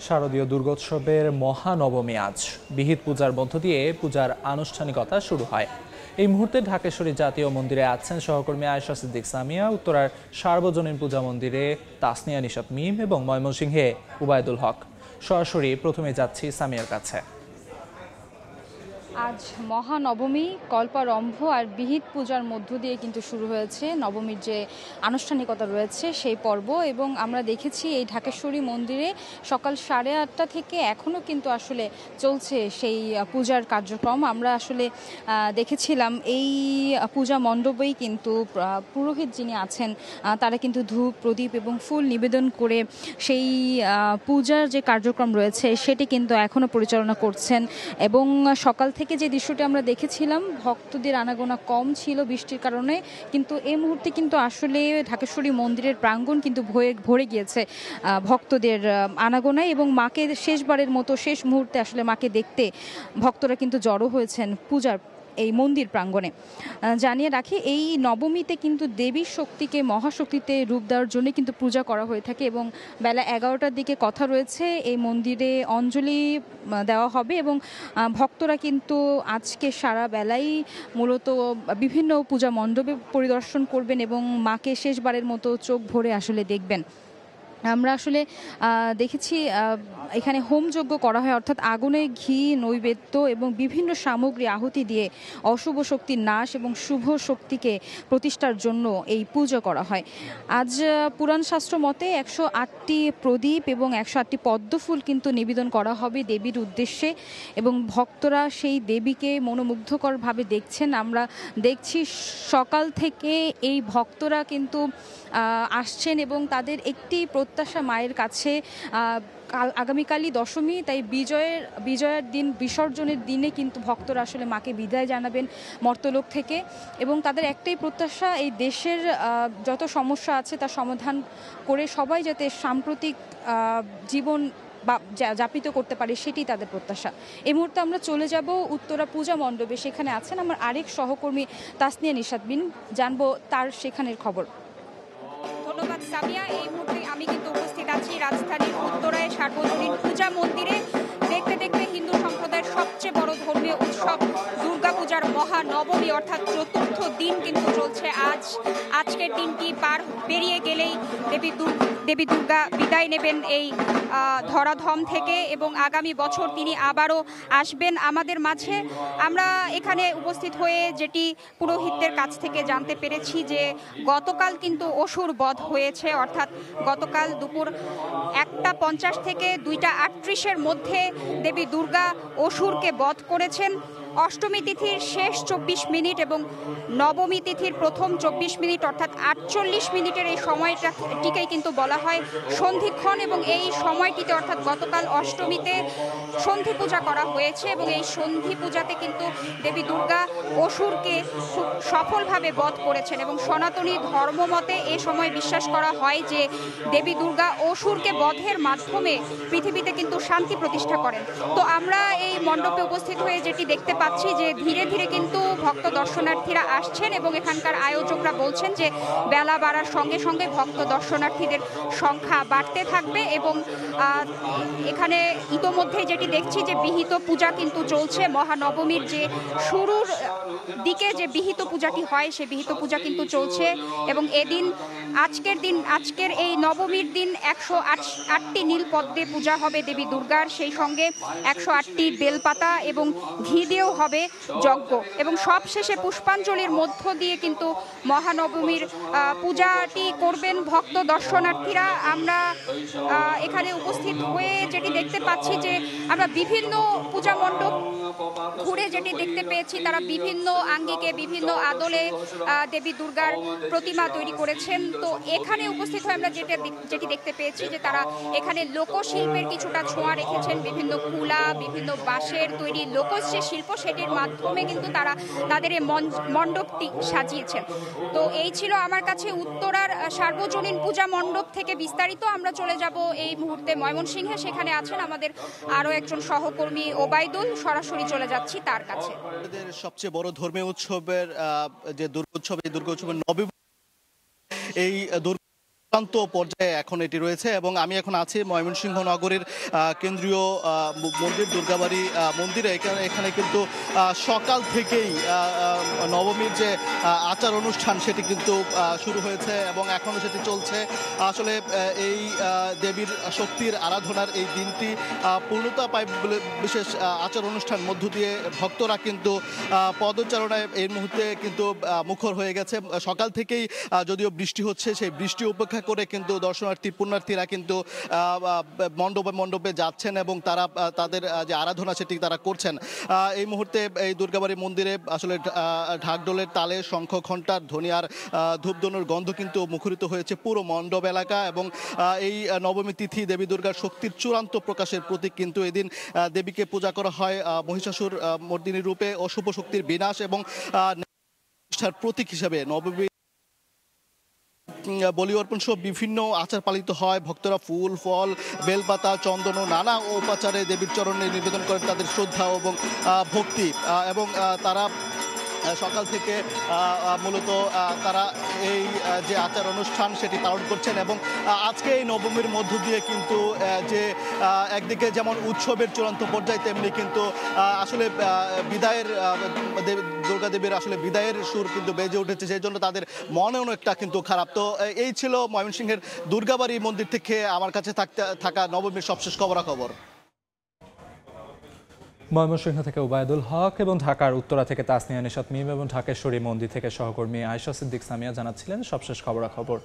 শারদীয় দুর্গোৎসবের মহানবমী আজ বিহিত পূজার মধ্য দিয়ে পূজার আনুষ্ঠানিকতা শুরু হয়। এই মুহূর্তে ঢাকেশ্বরী জাতীয় মন্দিরে আছেন সহকর্মী আয়েশা সিদ্দিক সামিয়া, উত্তরার সার্বজনীন পূজা মন্দিরে তাসনিয়া নিশাত মিম এবং ময়মনসিংহে উবায়দুল হক। সরাসরি প্রথমে যাচ্ছি সামিয়ার কাছে। আজ মহানবমী কল্পারম্ভ আর বিহিত পূজার মধ্য দিয়ে কিন্তু শুরু হয়েছে নবমীর যে আনুষ্ঠানিকতা রয়েছে সেই পর্ব। এবং আমরা দেখেছি এই ঢাকেশ্বরী মন্দিরে সকাল 8:30 থেকে এখনও কিন্তু আসলে চলছে সেই পূজার কার্যক্রম। আমরা আসলে দেখেছিলাম এই পূজা মণ্ডপেই কিন্তু পুরোহিত যিনি আছেন তারা কিন্তু ধূপ প্রদীপ এবং ফুল নিবেদন করে সেই পূজার যে কার্যক্রম রয়েছে সেটি কিন্তু এখনও পরিচালনা করছেন। এবং সকাল থেকে যে দৃশ্যটি আমরা দেখেছিলাম, ভক্তদের আনাগোনা কম ছিল বৃষ্টির কারণে, কিন্তু এই মুহূর্তে কিন্তু আসলে ঢাকেশ্বরী মন্দিরের প্রাঙ্গণ কিন্তু ভরে গিয়েছে ভক্তদের আনাগোনায়। এবং মাকে শেষবারের মতো শেষ মুহূর্তে আসলে মাকে দেখতে ভক্তরা কিন্তু জড়ো হয়েছেন পূজার এই মন্দির প্রাঙ্গণে। জানিয়ে রাখি, এই নবমীতে কিন্তু দেবীর শক্তিকে মহাশক্তিতে রূপ দেওয়ার জন্য কিন্তু পূজা করা হয়ে থাকে। এবং বেলা 11টার দিকে কথা রয়েছে এই মন্দিরে অঞ্জলি দেওয়া হবে। এবং ভক্তরা কিন্তু আজকে সারা বেলাই মূলত বিভিন্ন পূজা মণ্ডপে পরিদর্শন করবেন এবং মাকে শেষবারের মতো চোখ ভরে আসলে দেখবেন। আমরা আসলে দেখেছি এখানে হোমযজ্ঞ করা হয়, অর্থাৎ আগুনে ঘি নৈবেদ্য এবং বিভিন্ন সামগ্রী আহুতি দিয়ে অশুভ শক্তির নাশ এবং শুভ শক্তিকে প্রতিষ্ঠার জন্য এই পুজো করা হয়। আজ পুরাণ শাস্ত্র মতে 108টি প্রদীপ এবং 108টি পদ্মফুল কিন্তু নিবেদন করা হবে দেবীর উদ্দেশ্যে। এবং ভক্তরা সেই দেবীকে মনোমুগ্ধকরভাবে দেখছেন। আমরা দেখছি সকাল থেকে এই ভক্তরা কিন্তু আসছেন এবং তাদের একটি প্রত্যাশা মায়ের কাছে, আগামীকালই দশমী, তাই বিজয়ের দিন, বিসর্জনের দিনে কিন্তু ভক্তরা আসলে মাকে বিদায় জানাবেন মর্তলোক থেকে। এবং তাদের একটাই প্রত্যাশা, এই দেশের যত সমস্যা আছে তার সমাধান করে সবাই যাতে সাম্প্রতিক জীবন যাপিত করতে পারে, সেটি তাদের প্রত্যাশা। এই মুহূর্তে আমরা চলে যাব উত্তরা পূজা মণ্ডপে। সেখানে আছেন আমার আরেক সহকর্মী তাসনিয়া নিশাত মিম, জানবো তার সেখানের খবর। ধন্যবাদ সামিয়া। এই মুহূর্তে আমি কিন্তু উপস্থিত আছি রাজধানীর উত্তরায় সার্বজনীন পূজা মন্দিরে। দেখতে দেখতে হিন্দু সম্প্রদায়ের সবচেয়ে বড় ধর্মীয় উৎসব দুর্গাপূজার মহানবমী অর্থাৎ চতুর্থ দিন কিন্তু চলছে আজ। আজকের দিনটি পার পেরিয়ে গেলেই দেবী দুর্গা বিদায় নেবেন এই ধরাধাম থেকে এবং আগামী বছর তিনি আবারও আসবেন আমাদের মাঝে। আমরা এখানে উপস্থিত হয়ে যেটি পুরোহিতদের কাছ থেকে জানতে পেরেছি যে গতকাল কিন্তু অসুর বধ হয়েছে, অর্থাৎ গতকাল দুপুর 1:50 থেকে 2:38-এর মধ্যে দেবী দুর্গা অসুরকে বধ করেছেন। অষ্টমী তিথির শেষ 24 মিনিট এবং নবমী তিথির প্রথম 24 মিনিট অর্থাৎ 48 মিনিটের এই সময়টাকেই কিন্তু বলা হয় সন্ধিক্ষণ। এবং এই সময়টিতে অর্থাৎ গতকাল অষ্টমীতে সন্ধি পূজা করা হয়েছে এবং এই সন্ধি পূজাতে কিন্তু দেবী দুর্গা অসুরকে খুব সফলভাবে বধ করেছেন। এবং সনাতনী ধর্মমতে এ সময় বিশ্বাস করা হয় যে দেবী দুর্গা অসুরকে বধের মাধ্যমে পৃথিবীতে কিন্তু শান্তি প্রতিষ্ঠা করেন। তো আমরা এই মণ্ডপে উপস্থিত হয়ে যেটি দেখতে পাচ্ছি যে ধীরে ধীরে কিন্তু ভক্ত দর্শনার্থীরা আসছেন এবং এখানকার আয়োজকরা বলছেন যে বেলা বাড়ার সঙ্গে সঙ্গে ভক্ত দর্শনার্থীদের সংখ্যা বাড়তে থাকবে। এবং এখানে ইতোমধ্যে যেটি দেখছি যে বিহিত পূজা কিন্তু চলছে। মহানবমীর যে শুরুর দিকে যে বিহিত পূজাটি হয় সে বিহিত পূজা কিন্তু চলছে। এবং আজকের এই নবমীর দিন 108টি নীল পদ্মে পূজা হবে দেবী দুর্গার, সেই সঙ্গে 108টি বেলপাতা এবং ঘি দিয়েও হবে যজ্ঞ। এবং সবশেষে পুষ্পাঞ্জলির মধ্য দিয়ে কিন্তু মহানবমীর পূজাটি করবেন ভক্ত দর্শনার্থীরা। আমরা এখানে উপস্থিত হয়ে যেটি দেখতে পাচ্ছি যে আমরা বিভিন্ন পূজা মণ্ডপ ঘুরে যেটি দেখতে পেয়েছি, তারা বিভিন্ন আঙ্গিকে বিভিন্ন আদলে দেবী দুর্গার প্রতিমা তৈরি করেছেন। তো এখানে উপস্থিত হয়ে আমরা যেটি দেখতে পেয়েছি যে তারা এখানে লোকশিল্পের কিছুটা ছোঁয়া রেখেছেন। বিভিন্ন কুলা, বিভিন্ন বাঁশের তৈরি লোকজ যে শিল্প, সেটির মাধ্যমে কিন্তু তারা তাদের এই মণ্ডপটি সাজিয়েছেন। তো এই ছিল আমার কাছে উত্তরার সার্বজনীন পূজা মণ্ডপ থেকে বিস্তারিত। আমরা চলে যাব এই মুহূর্তে ময়মনসিংহে, সেখানে আছেন আমাদের আরও একজন সহকর্মী ওবায়দুল। সরাসরি চলে যাচ্ছি তার কাছে। সবচেয়ে বড় ধর্মীয় উৎসবের যে দুর্গোৎসব, এই দুর্গোৎসবের নবমী, এই চূড়ান্ত পর্যায়ে এখন এটি রয়েছে এবং আমি এখন আছি ময়মনসিংহ নগরীর কেন্দ্রীয় মন্দির দুর্গাবাড়ি মন্দিরে। এখানে কিন্তু সকাল থেকেই নবমীর যে আচার অনুষ্ঠান সেটি কিন্তু শুরু হয়েছে এবং এখনও সেটি চলছে। আসলে এই দেবীর শক্তির আরাধনার এই দিনটি পূর্ণতা পায় বলে বিশেষ আচার অনুষ্ঠান মধ্য দিয়ে ভক্তরা কিন্তু পদচারণায় এই মুহূর্তে কিন্তু মুখর হয়ে গেছে। সকাল থেকেই যদিও বৃষ্টি হচ্ছে, সেই বৃষ্টি উপেক্ষা করে কিন্তু দর্শনার্থী পুণ্যার্থীরা কিন্তু মণ্ডপে মণ্ডপে যাচ্ছেন এবং তারা তাদের যে আরাধনা সেটি তারা করছেন। এই মুহূর্তে এই দুর্গাবাড়ি মন্দিরে আসলে ঢাকঢোলের তালে, শঙ্খ ঘণ্টার ধ্বনি আর ধূপধনুর গন্ধ কিন্তু মুখরিত হয়েছে পুরো মণ্ডপ এলাকা। এবং এই নবমী তিথি দেবী দুর্গার শক্তির চূড়ান্ত প্রকাশের প্রতীক কিন্তু এদিন দেবীকে পূজা করা হয় মহিষাসুর মর্দিনী রূপে, অশুভ শক্তির বিনাশ এবং প্রতীক হিসেবে নবমী বলি অর্পণ সহ বিভিন্ন আচার পালিত হয়। ভক্তরা ফুল, ফল, বেলপাতা, চন্দন ও নানা উপাচারে দেবীর চরণে নিবেদন করেন তাদের শ্রদ্ধা এবং ভক্তি। এবং তারা সকাল থেকে মূলত তারা এই যে আচার অনুষ্ঠান সেটি পালন করছেন। এবং আজকে এই নবমীর মধ্য দিয়ে কিন্তু যে একদিকে যেমন উৎসবের চূড়ান্ত পর্যায়ে, তেমনি কিন্তু আসলে বিদায়ের দুর্গা দেবীর আসলে বিদায়ের সুর কিন্তু বেজে উঠেছে, সেই জন্য তাদের মনে অনেকটা কিন্তু খারাপ। তো এই ছিল ময়মনসিংহের দুর্গাবাড়ি মন্দির থেকে আমার কাছে থাকা নবমীর সবশেষ খবরাখবর। ময়মনসিংহ থেকে ওবায়দুল হক এবং ঢাকার উত্তরা থেকে তাসনিয়া নিশাত মিম এবং ঢাকেশ্বরী মন্দির থেকে সহকর্মী আয়েশা সিদ্দিক সামিয়া জানাচ্ছিলেন সবশেষ খবরাখবর।